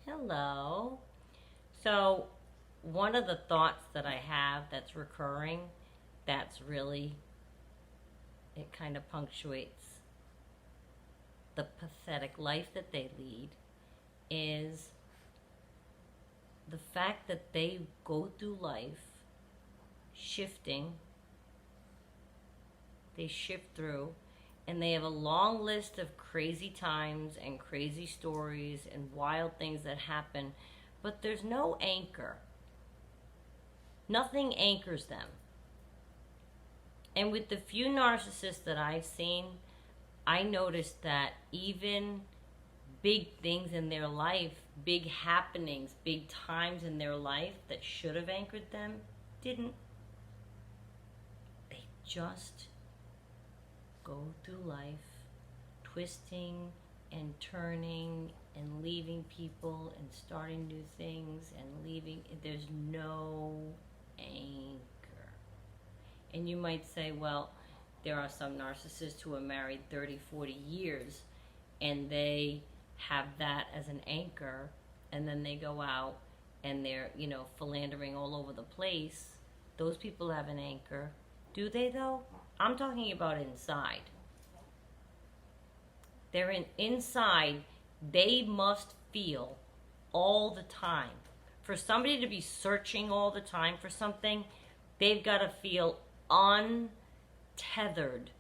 Hello. So, one of the thoughts that I have that's recurring, that's really, it kind of punctuates the pathetic life that they lead, is the fact that they go through life shifting, they shift through, and they have a long list of crazy times and crazy stories and wild things that happen, but there's no anchor. Nothing anchors them. And with the few narcissists that I've seen, I noticed that even big things in their life, big happenings, big times in their life that should have anchored them, didn't. They just go through life twisting and turning and leaving people and starting new things and leaving. There's no anchor. And you might say, well, there are some narcissists who are married 30, 40 years and they have that as an anchor, and then they go out and they're, philandering all over the place. Those people have an anchor. Do they though? I'm talking about inside. Inside, they must feel all the time. For somebody to be searching all the time for something, they've got to feel untethered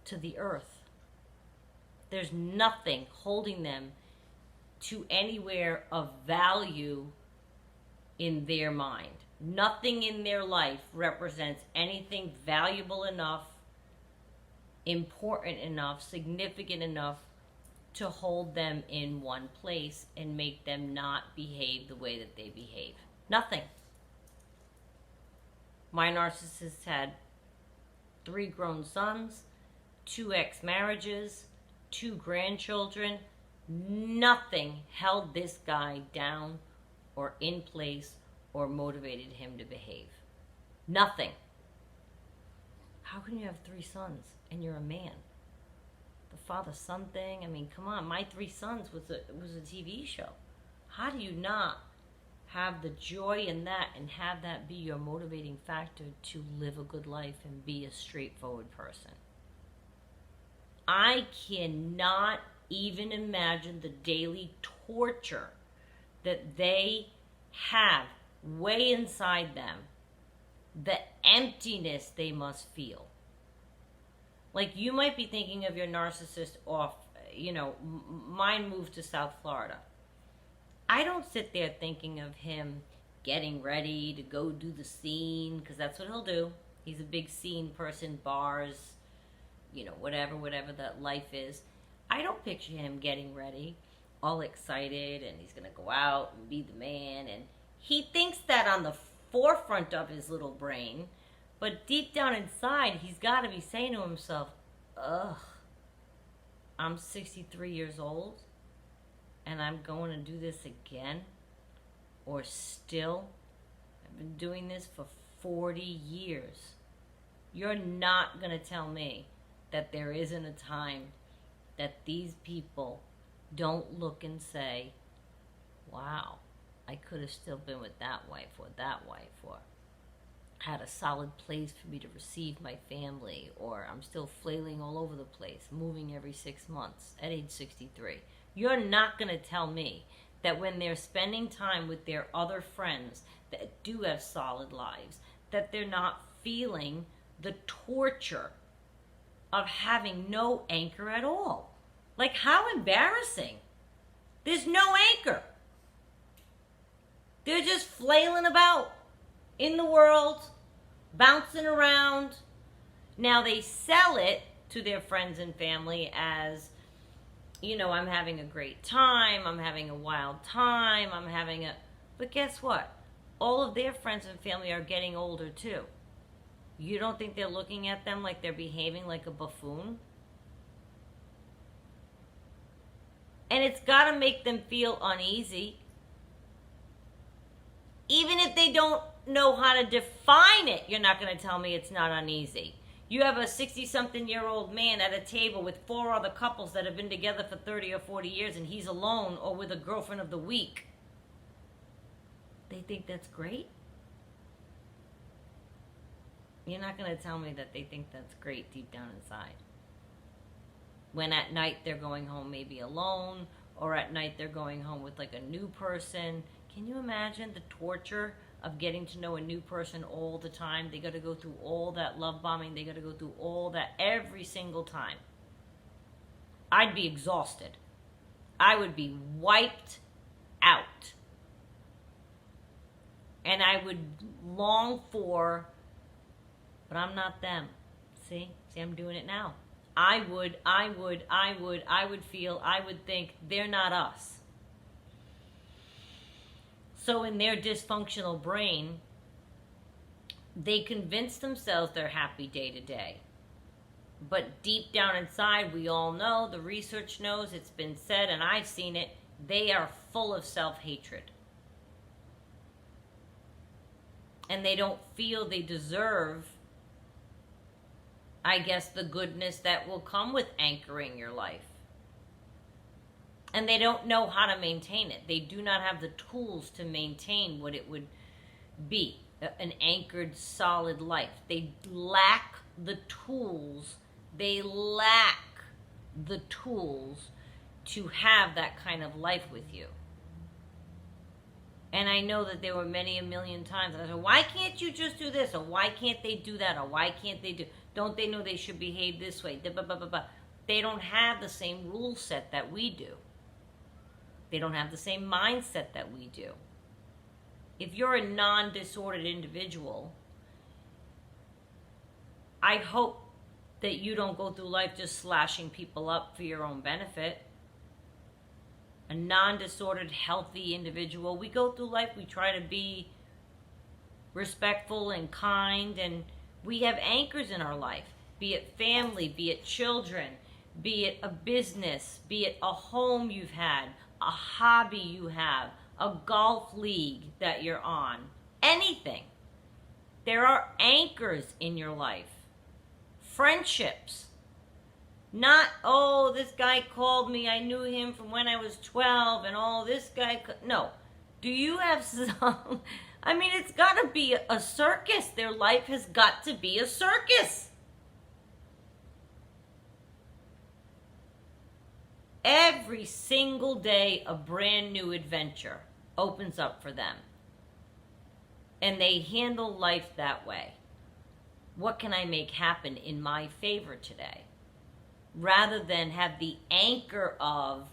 to the earth. There's nothing holding them to anywhere of value in their mind. Nothing in their life represents anything valuable enough, important enough, significant enough to hold them in one place and make them not behave the way that they behave. Nothing. My narcissist had 3 grown sons, 2 ex-marriages, 2 grandchildren. Nothing held this guy down or in place or motivated him to behave. Nothing. How can you have 3 sons and you're a man? The father-son thing, I mean, come on. My 3 Sons was a TV show. How do you not have the joy in that and have that be your motivating factor to live a good life and be a straightforward person? I cannot even imagine the daily torture that they have way inside them, the emptiness they must feel. Like, you might be thinking of your narcissist off, mine moved to South Florida. I don't sit there thinking of him getting ready to go do the scene, because that's what he'll do. He's a big scene person, bars, whatever that life is. I don't picture him getting ready, all excited, and he's going to go out and be the man. And he thinks that on the forefront of his little brain, but deep down inside, he's got to be saying to himself, ugh, I'm 63 years old, and I'm going to do this again, or still. I've been doing this for 40 years. You're not going to tell me that there isn't a time that these people don't look and say, wow, I could have still been with that wife, or had a solid place for me to receive my family, or I'm still flailing all over the place, moving every 6 months at age 63. You're not going to tell me that when they're spending time with their other friends that do have solid lives, that they're not feeling the torture of having no anchor at all. Like, how embarrassing. There's no anchor. They're just flailing about in the world, bouncing around. Now, they sell it to their friends and family as, I'm having a great time, I'm having a wild time, but guess what? All of their friends and family are getting older too. You don't think they're looking at them like they're behaving like a buffoon? And it's got to make them feel uneasy. Even if they don't know how to define it, you're not going to tell me it's not uneasy. You have a 60-something-year-old man at a table with 4 other couples that have been together for 30 or 40 years, and he's alone or with a girlfriend of the week. They think that's great? You're not going to tell me that they think that's great deep down inside. When at night they're going home maybe alone, or at night they're going home with like a new person. Can you imagine the torture of getting to know a new person all the time? They got to go through all that love bombing. They got to go through all that every single time. I'd be exhausted. I would be wiped out. And I would long for, but I'm not them. See, I'm doing it now. I would feel, I would think they're not us. So in their dysfunctional brain, they convince themselves they're happy day to day. But deep down inside, we all know, the research knows, it's been said, and I've seen it, they are full of self-hatred. And they don't feel they deserve, I guess, the goodness that will come with anchoring your life. And they don't know how to maintain it. They do not have the tools to maintain what it would be, an anchored, solid life. They lack the tools. They lack the tools to have that kind of life with you. And I know that there were many a million times I said, why can't you just do this? Or why can't they do that? Or why can't they do? Don't they know they should behave this way? They don't have the same rule set that we do. They don't have the same mindset that we do. If you're a non-disordered individual, I hope that you don't go through life just slashing people up for your own benefit. A non-disordered, healthy individual, we go through life, we try to be respectful and kind, and we have anchors in our life, be it family, be it children, be it a business, be it a home you've had, a hobby you have, a golf league that you're on, anything. There are anchors in your life. Friendships. Not, oh, this guy called me, I knew him from when I was 12, and oh, this guy, no. Do you have some, I mean, it's got to be a circus. Their life has got to be a circus. Every single day, a brand new adventure opens up for them. And they handle life that way. What can I make happen in my favor today? Rather than have the anchor of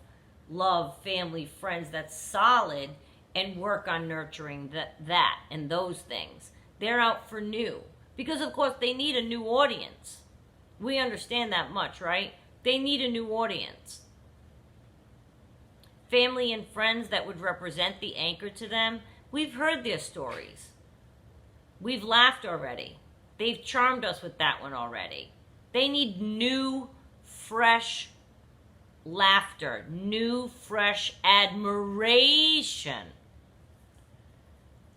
love, family, friends that's solid and work on nurturing that and those things. They're out for new. Because, of course, they need a new audience. We understand that much, right? They need a new audience. Family and friends that would represent the anchor to them, we've heard their stories. We've laughed already. They've charmed us with that one already. They need new, fresh laughter, new, fresh admiration.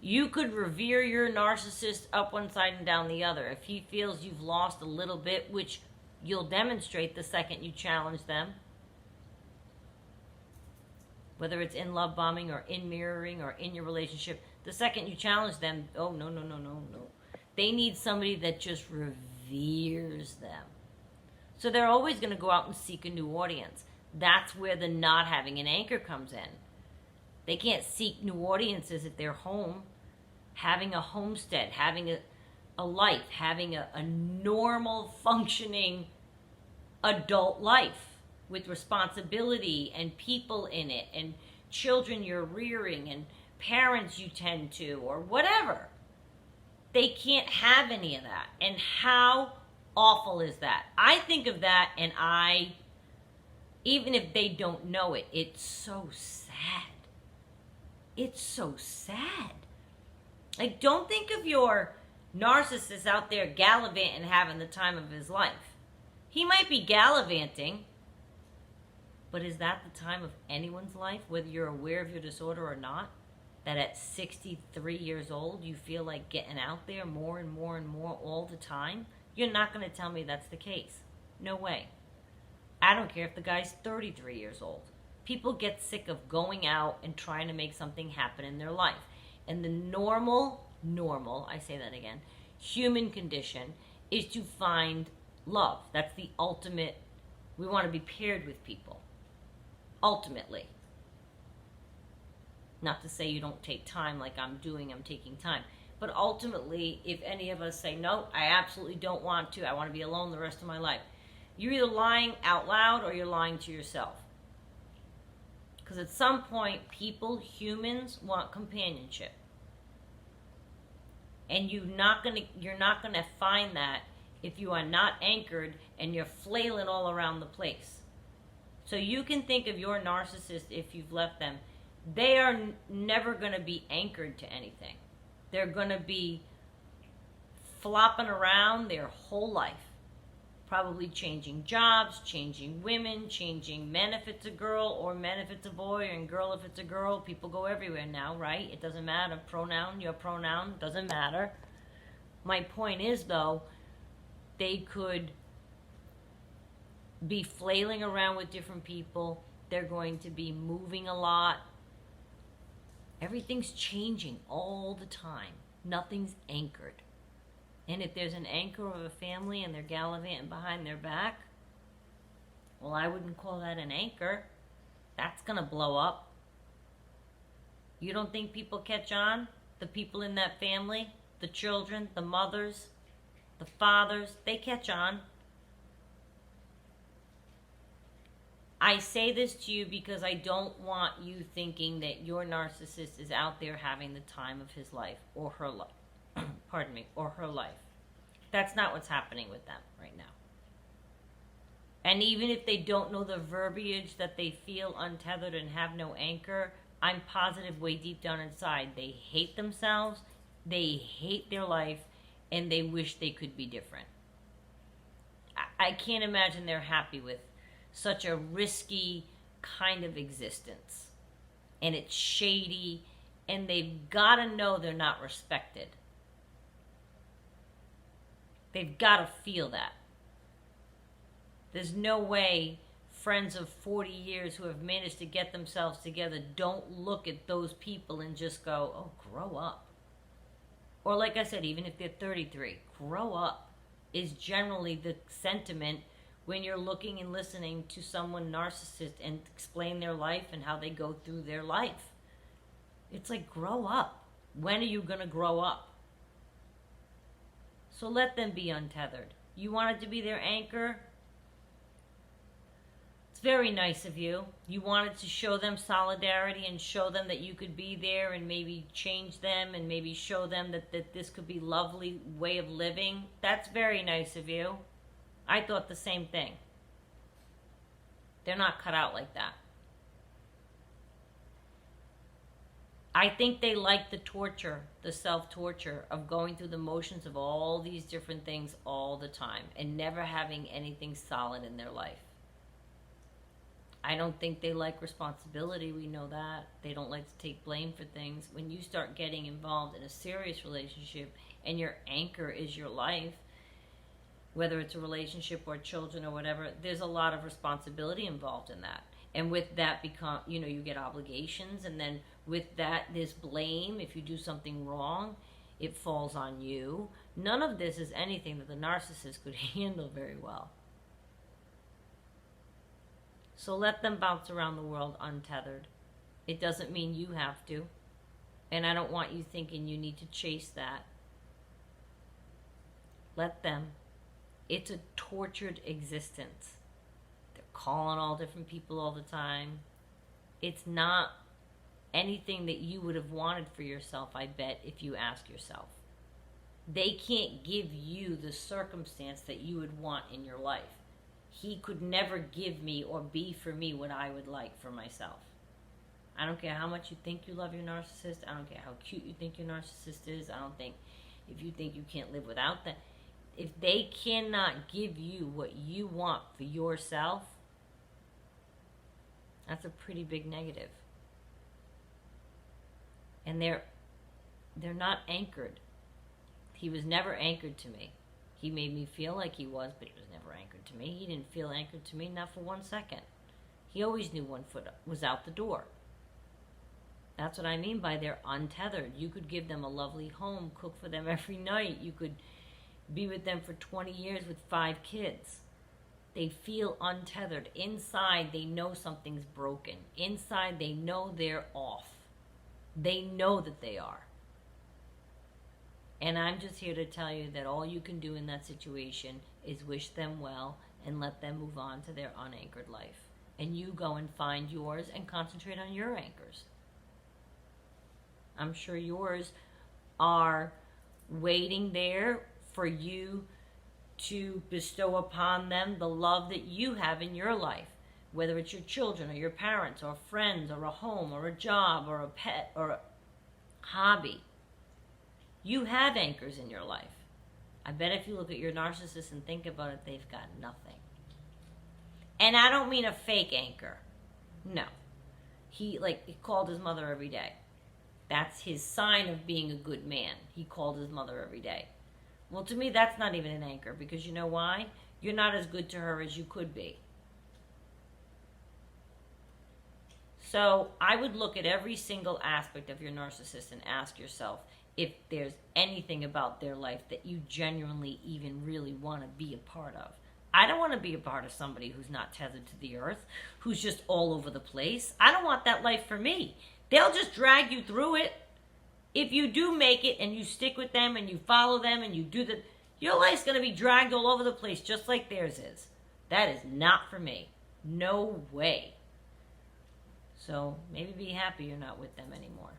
You could revere your narcissist up one side and down the other. If he feels you've lost a little bit, which you'll demonstrate the second you challenge them, whether it's in love bombing or in mirroring or in your relationship, the second you challenge them, oh, no. They need somebody that just reveres them. So they're always going to go out and seek a new audience. That's where the not having an anchor comes in. They can't seek new audiences if they're home. Having a homestead, having a life, having a normal functioning adult life with responsibility and people in it and children you're rearing and parents you tend to or whatever. They can't have any of that. And how awful is that? I think of that and even if they don't know it, it's so sad. It's so sad. Like, don't think of your narcissist out there gallivanting, having the time of his life. He might be gallivanting, but is that the time of anyone's life, whether you're aware of your disorder or not? That at 63 years old, you feel like getting out there more and more and more all the time? You're not going to tell me that's the case. No way. I don't care if the guy's 33 years old. People get sick of going out and trying to make something happen in their life. And the normal, I say that again, human condition is to find love. That's the ultimate. We want to be paired with people. Ultimately. Not to say you don't take time like I'm taking time. But ultimately, if any of us say, no, I absolutely don't want to, I want to be alone the rest of my life, you're either lying out loud or you're lying to yourself. Because at some point, humans want companionship. And you're not gonna find that if you are not anchored and you're flailing all around the place. So you can think of your narcissist if you've left them. They are never gonna be anchored to anything. They're gonna be flopping around their whole life. Probably changing jobs, changing women, changing men if it's a girl, or men if it's a boy, and girl if it's a girl. People go everywhere now, right? It doesn't matter. Pronoun, your pronoun, doesn't matter. My point is, though, they could be flailing around with different people. They're going to be moving a lot. Everything's changing all the time. Nothing's anchored. And if there's an anchor of a family and they're gallivanting behind their back, well, I wouldn't call that an anchor. That's going to blow up. You don't think people catch on? The people in that family, the children, the mothers, the fathers, they catch on. I say this to you because I don't want you thinking that your narcissist is out there having the time of his life or her life. Pardon me, or her life. That's not what's happening with them right now. And even if they don't know the verbiage that they feel untethered and have no anchor, I'm positive way deep down inside they hate themselves, they hate their life, and they wish they could be different. I can't imagine they're happy with such a risky kind of existence. And it's shady, and they've got to know they're not respected. They've got to feel that. There's no way friends of 40 years who have managed to get themselves together don't look at those people and just go, oh, grow up. Or like I said, even if they're 33, grow up is generally the sentiment when you're looking and listening to someone narcissist and explain their life and how they go through their life. It's like, grow up. When are you going to grow up? So let them be untethered. You wanted to be their anchor? It's very nice of you. You wanted to show them solidarity and show them that you could be there and maybe change them and maybe show them that this could be a lovely way of living. That's very nice of you. I thought the same thing. They're not cut out like that. I think they like the torture, the self-torture of going through the motions of all these different things all the time and never having anything solid in their life. I don't think they like responsibility. We know that. They don't like to take blame for things. When you start getting involved in a serious relationship and your anchor is your life, whether it's a relationship or children or whatever, there's a lot of responsibility involved in that. And with that you get obligations, and then with that there's blame. If you do something wrong, it falls on you. None of this is anything that the narcissist could handle very well. So let them bounce around the world untethered. It doesn't mean you have to. And I don't want you thinking you need to chase that. Let them. It's a tortured existence. They're calling all different people all the time. It's not anything that you would have wanted for yourself, I bet, if you ask yourself. They can't give you the circumstance that you would want in your life. He could never give me or be for me what I would like for myself. I don't care how much you think you love your narcissist. I don't care how cute you think your narcissist is. I don't think if you think you can't live without them. If they cannot give you what you want for yourself, that's a pretty big negative. And they're not anchored. He was never anchored to me. He made me feel like he was, but he was never anchored to me. He didn't feel anchored to me, not for 1 second. He always knew one foot was out the door. That's what I mean by they're untethered. You could give them a lovely home, cook for them every night. You could be with them for 20 years with 5 kids. They feel untethered. Inside, they know something's broken. Inside, they know they're off. They know that they are. And I'm just here to tell you that all you can do in that situation is wish them well and let them move on to their unanchored life. And you go and find yours and concentrate on your anchors. I'm sure yours are waiting there for you to bestow upon them the love that you have in your life, whether it's your children or your parents or friends or a home or a job or a pet or a hobby. You have anchors in your life. I bet if you look at your narcissist and think about it, they've got nothing. And I don't mean a fake anchor. No. He called his mother every day. That's his sign of being a good man. He called his mother every day. Well, to me, that's not even an anchor, because you know why? You're not as good to her as you could be. So I would look at every single aspect of your narcissist and ask yourself if there's anything about their life that you genuinely even really want to be a part of. I don't want to be a part of somebody who's not tethered to the earth, who's just all over the place. I don't want that life for me. They'll just drag you through it. If you do make it and you stick with them and you follow them and you do the, your life's going to be dragged all over the place just like theirs is. That is not for me. No way. So maybe be happy you're not with them anymore.